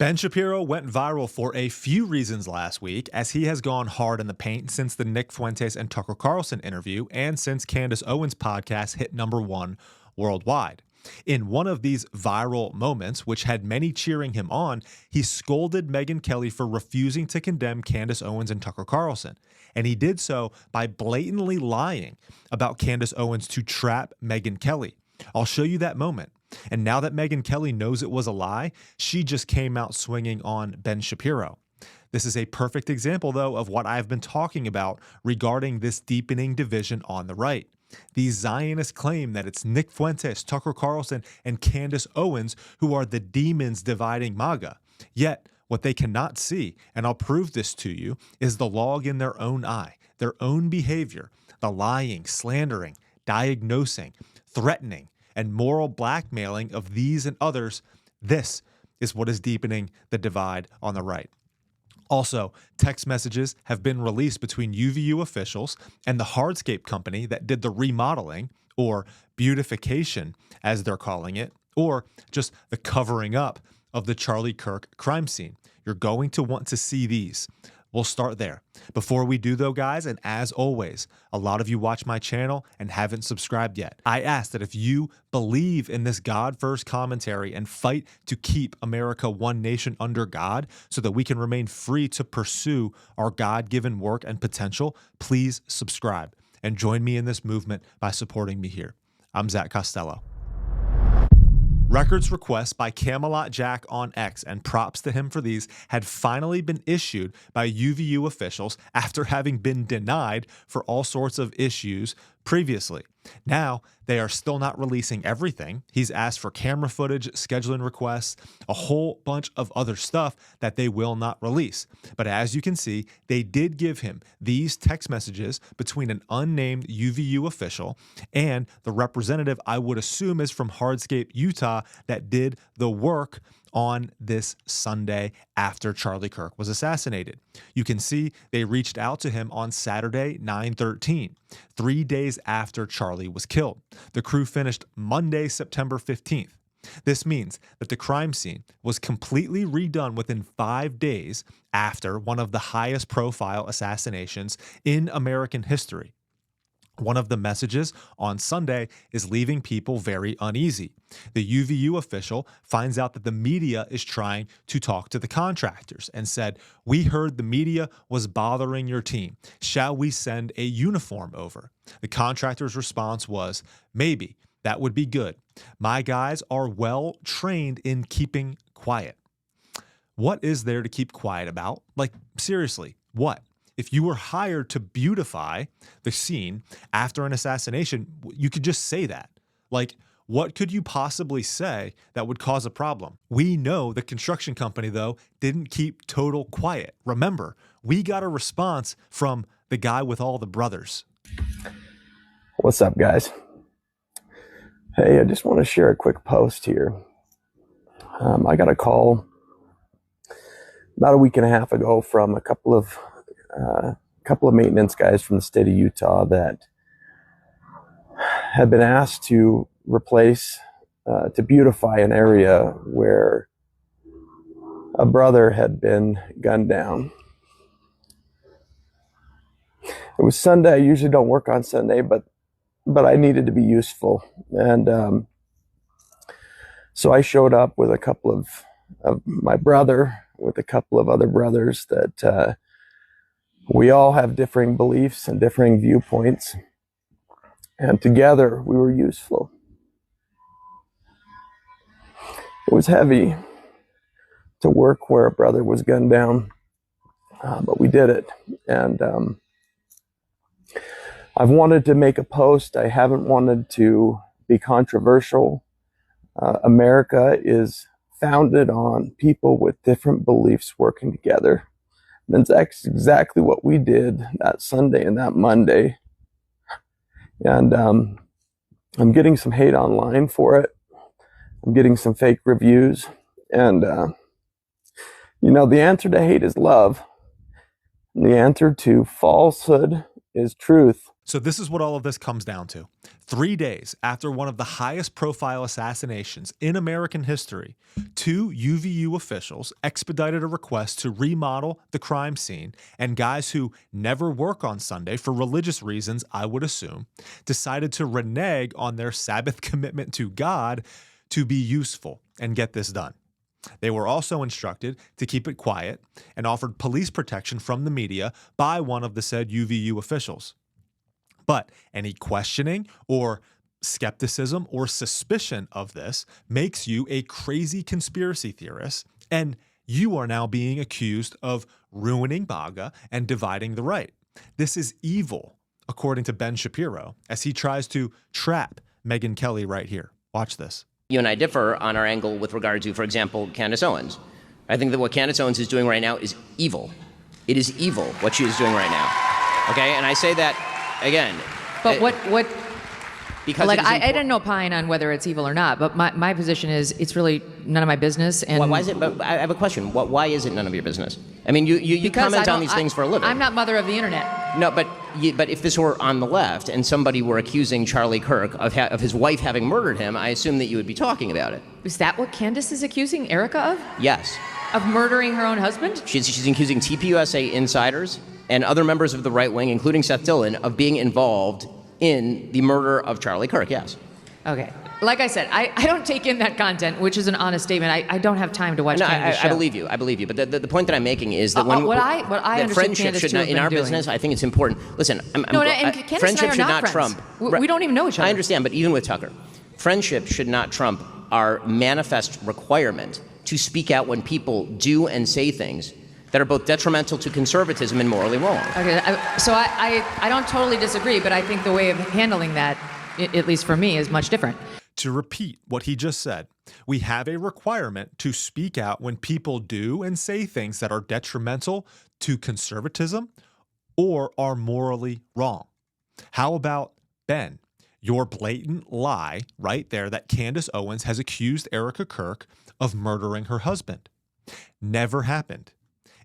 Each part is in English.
Ben Shapiro went viral for a few reasons last week, as he has gone hard in the paint since the Nick Fuentes and Tucker Carlson interview and since Candace Owens' podcast hit #1 worldwide. In one of these viral moments, which had many cheering him on, he scolded Megyn Kelly for refusing to condemn Candace Owens and Tucker Carlson. And he did so by blatantly lying about Candace Owens to trap Megyn Kelly. I'll show you that moment. And now that Megyn Kelly knows it was a lie, she just came out swinging on Ben Shapiro. This is a perfect example, though, of what I've been talking about regarding this deepening division on the right. These Zionists claim that it's Nick Fuentes, Tucker Carlson, and Candace Owens who are the demons dividing MAGA. Yet, what they cannot see, and I'll prove this to you, is the log in their own eye, their own behavior, the lying, slandering, diagnosing, threatening, and moral blackmailing of these and others. This is what is deepening the divide on the right. Also, text messages have been released between UVU officials and the hardscape company that did the remodeling, or beautification as they're calling it, or just the covering up of the Charlie Kirk crime scene. You're going to want to see these. We'll start there. Before we do, though, guys, and as always, a lot of you watch my channel and haven't subscribed yet. I ask that if you believe in this God-first commentary and fight to keep America one nation under God so that we can remain free to pursue our God-given work and potential, please subscribe and join me in this movement by supporting me here. I'm Zach Costello. Records requests by Camelot Jack on X, and props to him for these, had finally been issued by UVU officials after having been denied for all sorts of issues previously. Now, they are still not releasing everything. He's asked for camera footage, scheduling requests, a whole bunch of other stuff that they will not release. But as you can see, they did give him these text messages between an unnamed UVU official and the representative I would assume is from Hardscape, Utah, that did the work on this Sunday after Charlie Kirk was assassinated. You can see they reached out to him on Saturday, 9/13, 3 days after Charlie was killed. The crew finished Monday, September 15th. This means that the crime scene was completely redone within 5 days after one of the highest profile assassinations in American history. One of the messages on Sunday is leaving people very uneasy. The UVU official finds out that the media is trying to talk to the contractors and said, "We heard the media was bothering your team. Shall we send a uniform over?" The contractor's response was, "Maybe. That would be good. My guys are well trained in keeping quiet." What is there to keep quiet about? Like, seriously, what? If you were hired to beautify the scene after an assassination, you could just say that. Like, what could you possibly say that would cause a problem? We know the construction company, though, didn't keep total quiet. Remember, we got a response from the guy with all the brothers. What's up, guys? Hey, I just want to share a quick post here. I got a call about a week and a half ago from a couple of maintenance guys from the state of Utah that had been asked to to beautify an area where a brother had been gunned down. It was Sunday. I usually don't work on Sunday, but I needed to be useful. And so I showed up with a couple of my brother, with a couple of other brothers that we all have differing beliefs and differing viewpoints, and together we were useful. It was heavy to work where a brother was gunned down, but we did it. And I've wanted to make a post. I haven't wanted to be controversial. America is founded on people with different beliefs working together. And that's exactly what we did that Sunday and that Monday. And I'm getting some hate online for it. I'm getting some fake reviews. And, the answer to hate is love. And the answer to falsehood is truth. So this is what all of this comes down to. 3 days after one of the highest profile assassinations in American history, 2 UVU officials expedited a request to remodel the crime scene, and guys who never work on Sunday for religious reasons, I would assume, decided to renege on their Sabbath commitment to God to be useful and get this done. They were also instructed to keep it quiet and offered police protection from the media by one of the said UVU officials. But any questioning or skepticism or suspicion of this makes you a crazy conspiracy theorist, and you are now being accused of ruining MAGA and dividing the right. This is evil, according to Ben Shapiro, as he tries to trap Megyn Kelly right here. Watch this. You and I differ on our angle with regard to, for example, Candace Owens. I think that what Candace Owens is doing right now is evil. It is evil what she is doing right now. Okay, and I say that again. But what? Because like I didn't opine on whether it's evil or not. But my position is it's really none of my business. And why is it? But I have a question. Why is it none of your business? I mean, you comment on these things for a living. I'm not mother of the internet. No, but if this were on the left and somebody were accusing Charlie Kirk of his wife having murdered him, I assume that you would be talking about it. Is that what Candace is accusing Erika of? Yes. Of murdering her own husband? She's accusing TPUSA insiders and other members of the right wing, including Seth Dillon, of being involved in the murder of Charlie Kirk, yes. Okay. Like I said, I don't take in that content, which is an honest statement. I don't have time to watch Candace's show. I believe you. But the point that I'm making is that what I understand friendship Candace should not, in our business, I think it's important. Listen, friendship should not trump. We don't even know each other. I understand, but even with Tucker, friendship should not trump our manifest requirement to speak out when people do and say things that are both detrimental to conservatism and morally wrong. Okay, so I don't totally disagree, but I think the way of handling that, at least for me, is much different. To repeat what he just said, we have a requirement to speak out when people do and say things that are detrimental to conservatism or are morally wrong. How about, Ben, your blatant lie right there that Candace Owens has accused Erika Kirk of murdering her husband? Never happened.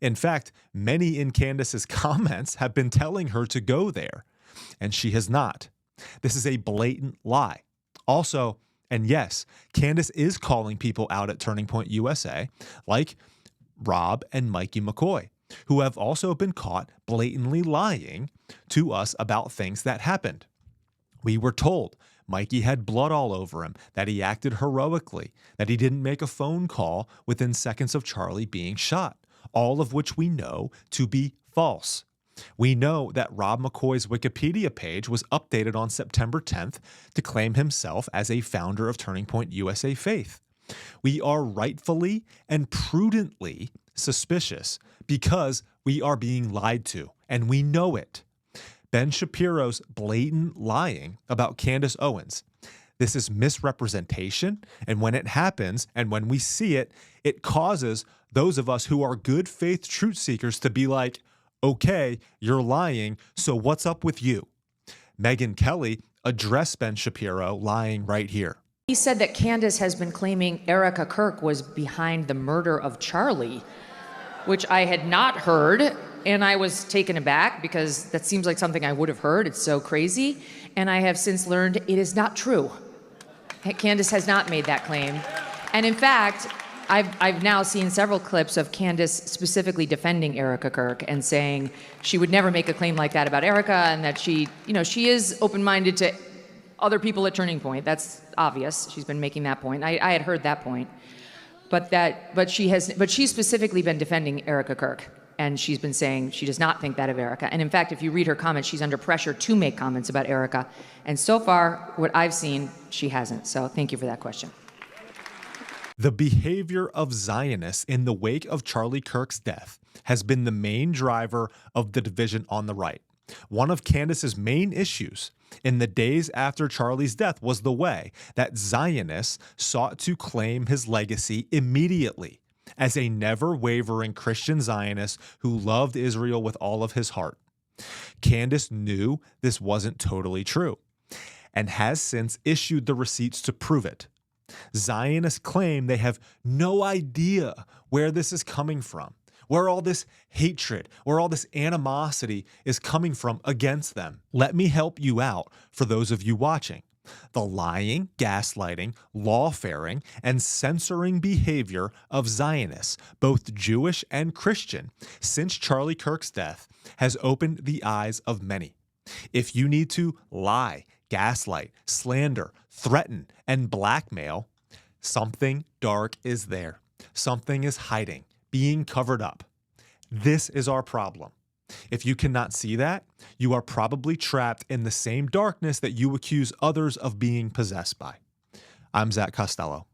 In fact, many in Candace's comments have been telling her to go there, and she has not. This is a blatant lie. Also, and yes, Candace is calling people out at Turning Point USA, like Rob and Mikey McCoy, who have also been caught blatantly lying to us about things that happened. We were told Mikey had blood all over him, that he acted heroically, that he didn't make a phone call within seconds of Charlie being shot, all of which we know to be false. We know that Rob McCoy's Wikipedia page was updated on September 10th to claim himself as a founder of Turning Point USA Faith. We are rightfully and prudently suspicious because we are being lied to, and we know it. Ben Shapiro's blatant lying about Candace Owens. This is misrepresentation, and when it happens and when we see it, it causes those of us who are good faith truth seekers to be like, okay, you're lying, so what's up with you? Megyn Kelly addressed Ben Shapiro lying right here. He said that Candace has been claiming Erika Kirk was behind the murder of Charlie, which I had not heard, and I was taken aback because that seems like something I would have heard. It's so crazy, and I have since learned it is not true. Candace has not made that claim, and in fact, I've now seen several clips of Candace specifically defending Erika Kirk and saying she would never make a claim like that about Erika, and that she is open-minded to other people at Turning Point. That's obvious. She's been making that point. I had heard that point, but she's specifically been defending Erika Kirk, and she's been saying she does not think that of Erika. And in fact, if you read her comments, she's under pressure to make comments about Erika, and so far, what I've seen, she hasn't. So thank you for that question. The behavior of Zionists in the wake of Charlie Kirk's death has been the main driver of the division on the right. One of Candace's main issues in the days after Charlie's death was the way that Zionists sought to claim his legacy immediately as a never-wavering Christian Zionist who loved Israel with all of his heart. Candace knew this wasn't totally true and has since issued the receipts to prove it. Zionists claim they have no idea where this is coming from, where all this hatred, where all this animosity is coming from against them. Let me help you out for those of you watching. The lying, gaslighting, lawfaring, and censoring behavior of Zionists, both Jewish and Christian, since Charlie Kirk's death has opened the eyes of many. If you need to lie, gaslight, slander, threaten, and blackmail, something dark is there. Something is hiding, being covered up. This is our problem. If you cannot see that, you are probably trapped in the same darkness that you accuse others of being possessed by. I'm Zach Costello.